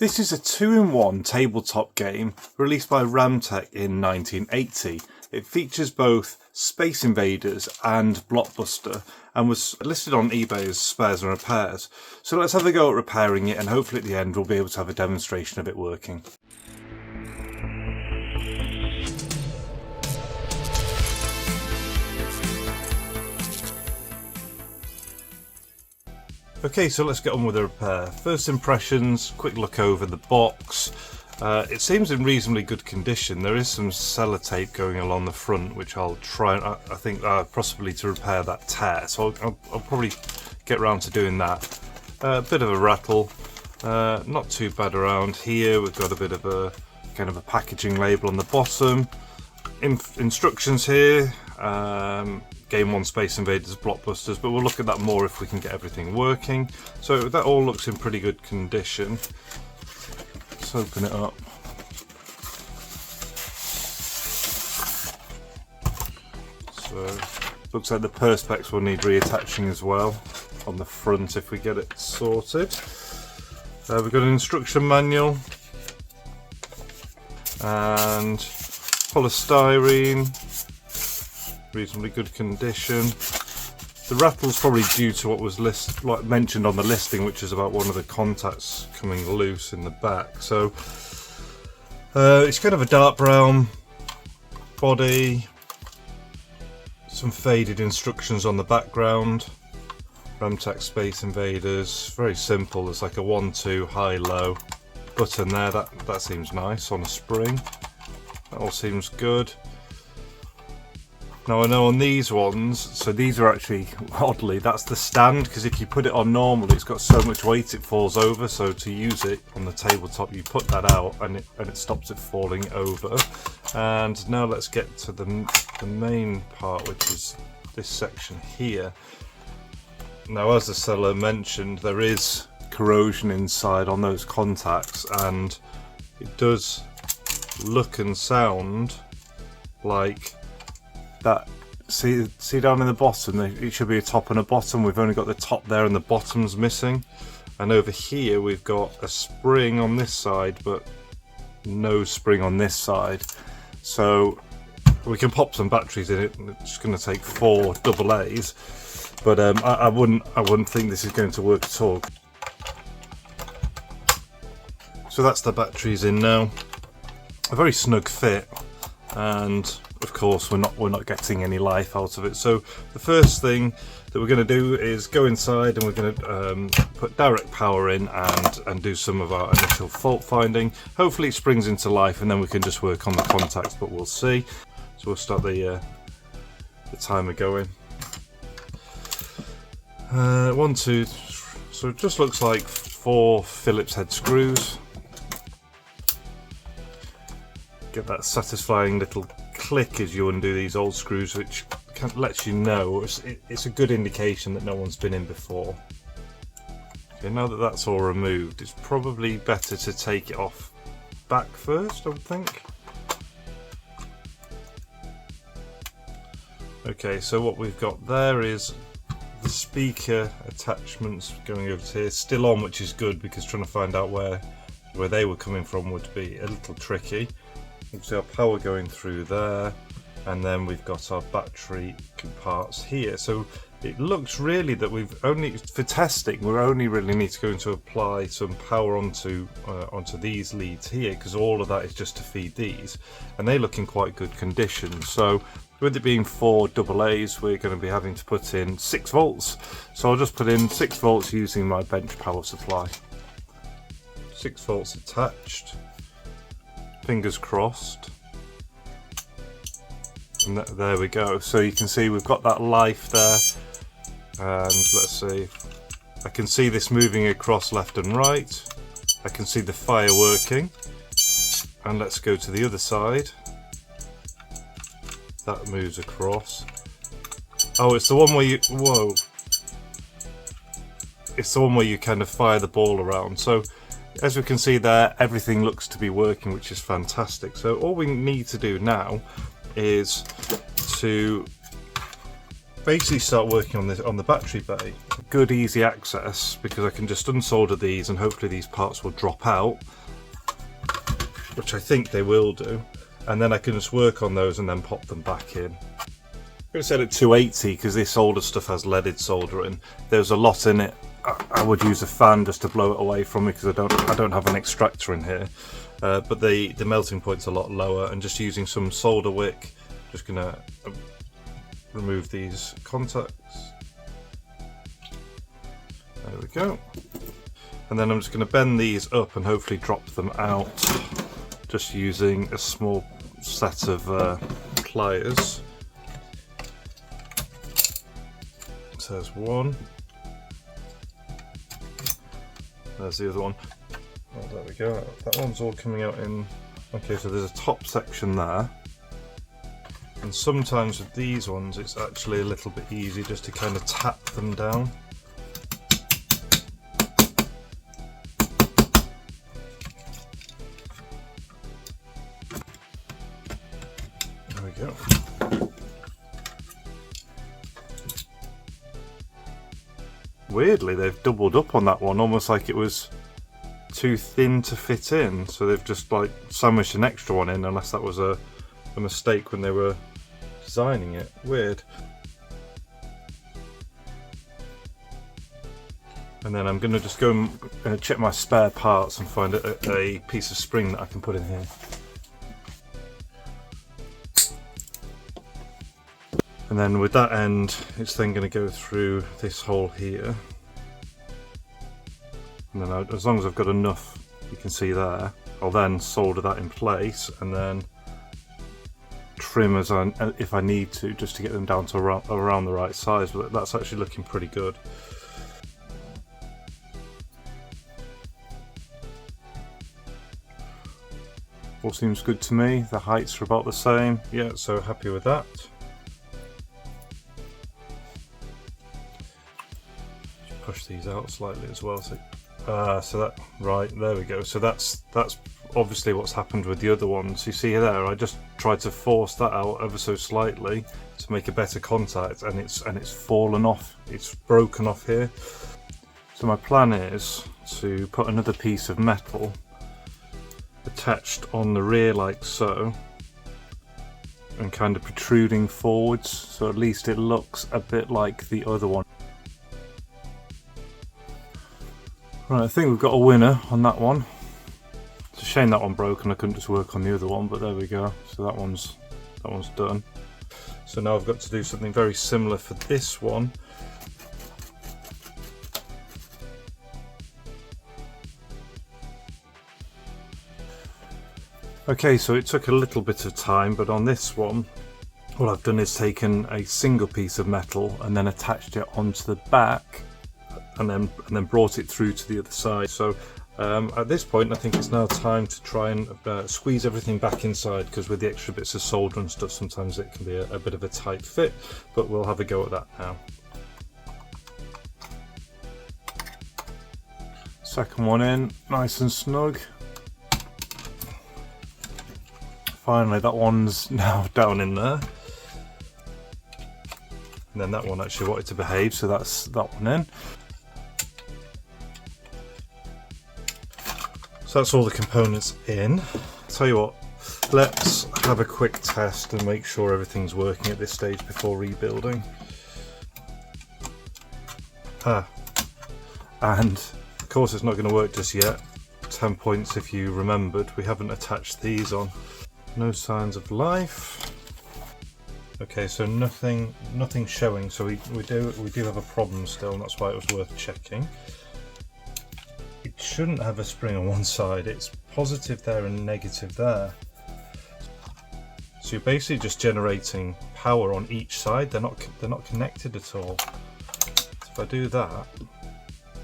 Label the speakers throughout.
Speaker 1: This is a 2-in-1 tabletop game released by Ramtech in 1980. It features both Space Invaders and Blockbuster and was listed on eBay as spares and repairs. So let's have a go at repairing it, and hopefully at the end we'll be able to have a demonstration of it working. Okay, so let's get on with the repair. First impressions, quick look over the box. It seems in reasonably good condition. There is some sellotape going along the front, which I'll try, I think, possibly to repair that tear. So I'll probably get around to doing that. A bit of a rattle, not too bad around here. We've got a bit of a kind of a packaging label on the bottom. Instructions here. Game 1 Space Invaders Blockbusters, but we'll look at that more if we can get everything working. So that all looks in pretty good condition. Let's open it up. So looks like the perspex will need reattaching as well on the front if we get it sorted. We've got an instruction manual and polystyrene. Reasonably good condition. The rattle's probably due to what was mentioned on the listing, which is about one of the contacts coming loose in the back. So it's kind of a dark brown body, some faded instructions on the background. Ramtech Space Invaders, very simple. There's like a 1-2 high-low button there. That seems nice on a spring. That all seems good. Now I know on these ones, so these are actually, oddly, that's the stand, because if you put it on normally it's got so much weight it falls over, so to use it on the tabletop you put that out and it stops it falling over. And now let's get to the main part, which is this section here. Now as the seller mentioned, there is corrosion inside on those contacts, and it does look and sound like that. See down in the bottom, it should be a top and a bottom. We've only got the top there and the bottom's missing. And over here we've got a spring on this side but no spring on this side. So we can pop some batteries in it. It's going to take 4 AA's, but I wouldn't think this is going to work at all. So that's the batteries in now. A very snug fit, and of course we're not getting any life out of it. So the first thing that we're going to do is go inside and we're going to put direct power in and do some of our initial fault finding. Hopefully it springs into life and then we can just work on the contacts, but we'll see. So we'll start the timer going. 1, 2, so it just looks like 4 Phillips head screws. Get that satisfying little click as you undo these old screws, which lets you know it's a good indication that no one's been in before. Okay, now that that's all removed, it's probably better to take it off back first, I would think. Okay, so what we've got there is the speaker attachments going over to here, still on, which is good because trying to find out where they were coming from would be a little tricky. You can see our power going through there, and then we've got our battery parts here. So it looks really that we've only, for testing, we only really need to go into apply some power onto these leads here, because all of that is just to feed these, and they look in quite good condition. So with it being 4 AA's, we're going to be having to put in 6 volts. So I'll just put in 6 volts using my bench power supply. 6 volts attached. Fingers crossed, and there we go. So you can see we've got that life there, and let's see, I can see this moving across left and right. I can see the fire working, and let's go to the other side. That moves across. Oh, it's the one where you, whoa, it's the one where you kind of fire the ball around. So as we can see there, everything looks to be working, which is fantastic. So all we need to do now is to basically start working on this on the battery bay. Good easy access because I can just unsolder these and hopefully these parts will drop out, which I think they will do, and then I can just work on those and then pop them back in. I'm going to set it 280 because this older stuff has leaded soldering. There's a lot in it. I would use a fan just to blow it away from me because I don't have an extractor in here. But the melting point's a lot lower, and just using some solder wick, just going to remove these contacts. There we go. And then I'm just going to bend these up and hopefully drop them out, just using a small set of pliers. So there's one. There's the other one. Oh, there we go. That one's all coming out in... Okay, so there's a top section there. And sometimes with these ones, it's actually a little bit easy just to kind of tap them down. There we go. Weirdly, they've doubled up on that one, almost like it was too thin to fit in. So they've just like sandwiched an extra one in, unless that was a mistake when they were designing it. Weird. And then I'm going to just go and check my spare parts and find a piece of spring that I can put in here. And then with that end, it's then going to go through this hole here. And then as long as I've got enough, you can see there, I'll then solder that in place and then trim if I need to, just to get them down to around the right size. But that's actually looking pretty good. All seems good to me. The heights are about the same. Yeah, so happy with that. Push these out slightly as well. So that, right, there we go. So that's obviously what's happened with the other ones. You see there, I just tried to force that out ever so slightly to make a better contact, and it's fallen off. It's broken off here. So my plan is to put another piece of metal attached on the rear like so, and kind of protruding forwards, so at least it looks a bit like the other one. Right, I think we've got a winner on that one. It's a shame that one broke and I couldn't just work on the other one, but there we go. So that one's done. So now I've got to do something very similar for this one. Okay, so it took a little bit of time, but on this one, what I've done is taken a single piece of metal and then attached it onto the back, and then brought it through to the other side. So at this point, I think it's now time to try and squeeze everything back inside, because with the extra bits of solder and stuff, sometimes it can be a bit of a tight fit, but we'll have a go at that now. Second one in, nice and snug. Finally, that one's now down in there. And then that one actually wanted to behave, so that's that one in. So that's all the components in. Tell you what, let's have a quick test and make sure everything's working at this stage before rebuilding. And of course it's not going to work just yet. 10 points if you remembered, we haven't attached these on. No signs of life. Okay, so nothing showing, so we do have a problem still, and that's why it was worth checking. It shouldn't have a spring on one side, it's positive there and negative there. So you're basically just generating power on each side, they're not connected at all. So if I do that,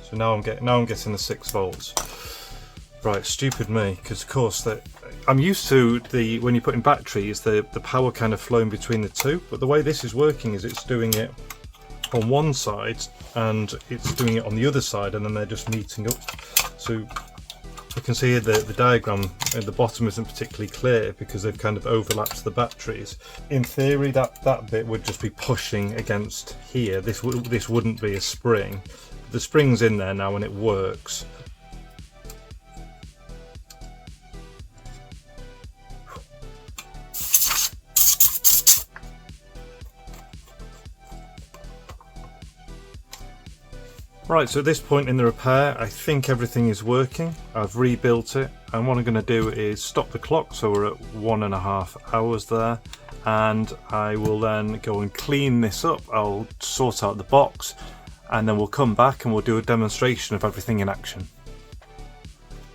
Speaker 1: so now I'm getting the 6 volts. Right, stupid me, because of course I'm used to when you put in batteries, the power kind of flowing between the two, but the way this is working is it's doing it on one side and it's doing it on the other side, and then they're just meeting up. So I can see the diagram at the bottom isn't particularly clear because they've kind of overlapped the batteries. In theory, that bit would just be pushing against here. This wouldn't be a spring. The spring's in there now and it works. Right, so at this point in the repair, I think everything is working. I've rebuilt it, and what I'm going to do is stop the clock, so we're at 1.5 hours there, and I will then go and clean this up. I'll sort out the box, and then we'll come back and we'll do a demonstration of everything in action.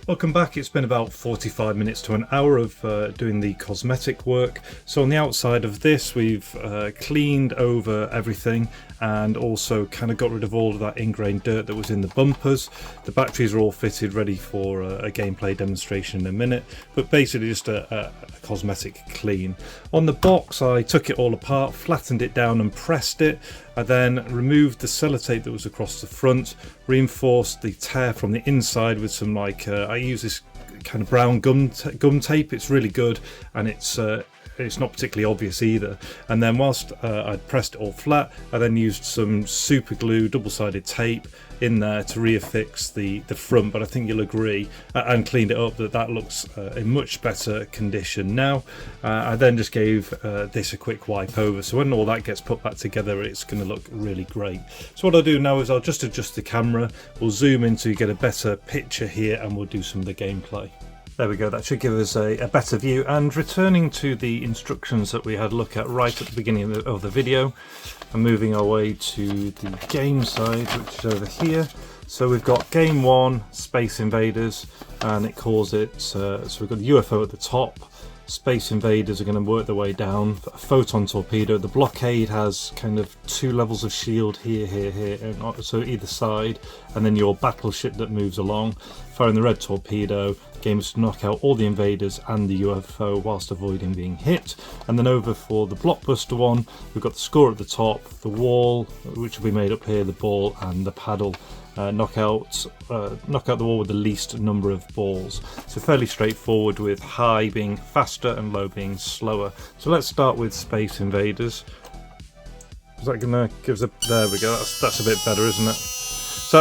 Speaker 1: Welcome back. It's been about 45 minutes to an hour of doing the cosmetic work. So on the outside of this, we've cleaned over everything and also kind of got rid of all of that ingrained dirt that was in the bumpers. The batteries are all fitted, ready for a gameplay demonstration in a minute, but basically just a cosmetic clean. On the box, I took it all apart, flattened it down and pressed it. I then removed the sellotape that was across the front, reinforced the tear from the inside with some I use this kind of brown gum tape. It's really good, and it's not particularly obvious either. And then whilst I'd pressed it all flat, I then used some super glue, double-sided tape in there to reaffix the front, but I think you'll agree, and cleaned it up, that looks in much better condition now. I then just gave this a quick wipe over, so when all that gets put back together, it's going to look really great. So what I'll do now is I'll just adjust the camera, we'll zoom in to get a better picture here, and we'll do some of the gameplay. There we go, that should give us a better view. And returning to the instructions that we had a look at right at the beginning of the video, and moving our way to the game side, which is over here. So we've got game 1, Space Invaders, and it calls it, so we've got the UFO at the top, Space Invaders are going to work their way down, a photon torpedo. The blockade has kind of 2 levels of shield here, and so either side, and then your battleship that moves along, firing the red torpedo. Game is to knock out all the invaders and the UFO whilst avoiding being hit. And then over for the Blockbuster one, we've got the score at the top, the wall, which will be made up here, the ball and the paddle. Knock out the wall with the least number of balls. So fairly straightforward, with high being faster and low being slower. So let's start with Space Invaders. Is that gonna give us a? There we go. That's a bit better, isn't it? So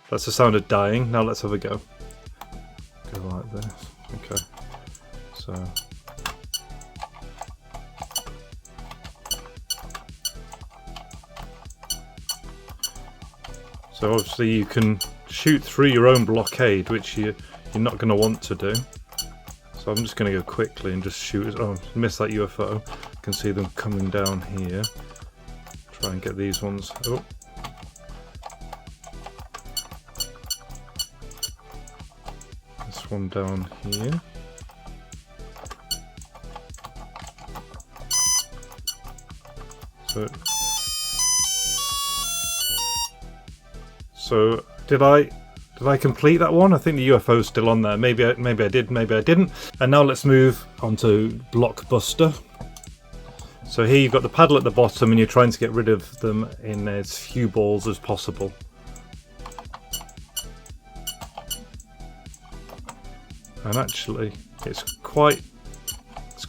Speaker 1: that's the sound of dying. Now let's have a go. Go like this. Okay. So obviously you can shoot through your own blockade, which you're not going to want to do. So I'm just going to go quickly and just shoot. Oh, missed that UFO. You can see them coming down here. Try and get these ones. Oh. This one down here. So did I complete that one? I think the UFO is still on there. Maybe I did, maybe I didn't. And now let's move on to Blockbuster. So here you've got the paddle at the bottom, and you're trying to get rid of them in as few balls as possible. And actually, it's quite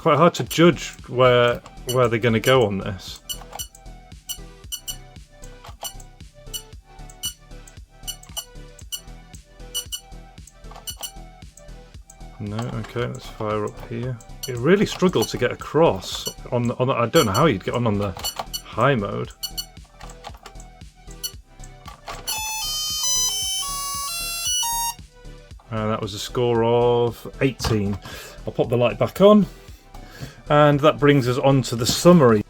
Speaker 1: hard to judge where they're going to go on this. No, okay, let's fire up here. It really struggled to get across on the, I don't know how you'd get on the high mode. And that was a score of 18. I'll pop the light back on, and that brings us on to the summary.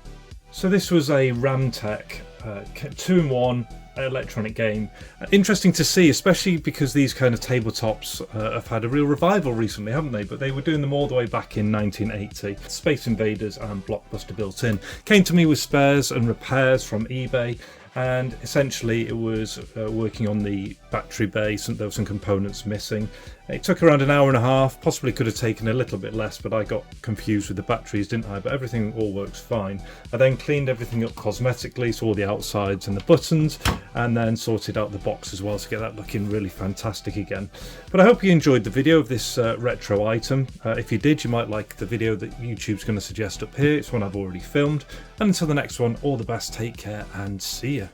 Speaker 1: So this was a Ramtech 2-in-1 electronic game. Interesting to see, especially because these kind of tabletops have had a real revival recently, haven't they? But they were doing them all the way back in 1980. Space Invaders and Blockbuster built in. Came to me with spares and repairs from eBay, and essentially it was working on the battery base, and there were some components missing. It took around an hour and a half, possibly could have taken a little bit less, but I got confused with the batteries, didn't I? But everything all works fine. I then cleaned everything up cosmetically, so all the outsides and the buttons, and then sorted out the box as well to get that looking really fantastic again. But I hope you enjoyed the video of this retro item. If you did, you might like the video that YouTube's going to suggest up here. It's one I've already filmed. And until the next one, all the best, take care, and see ya.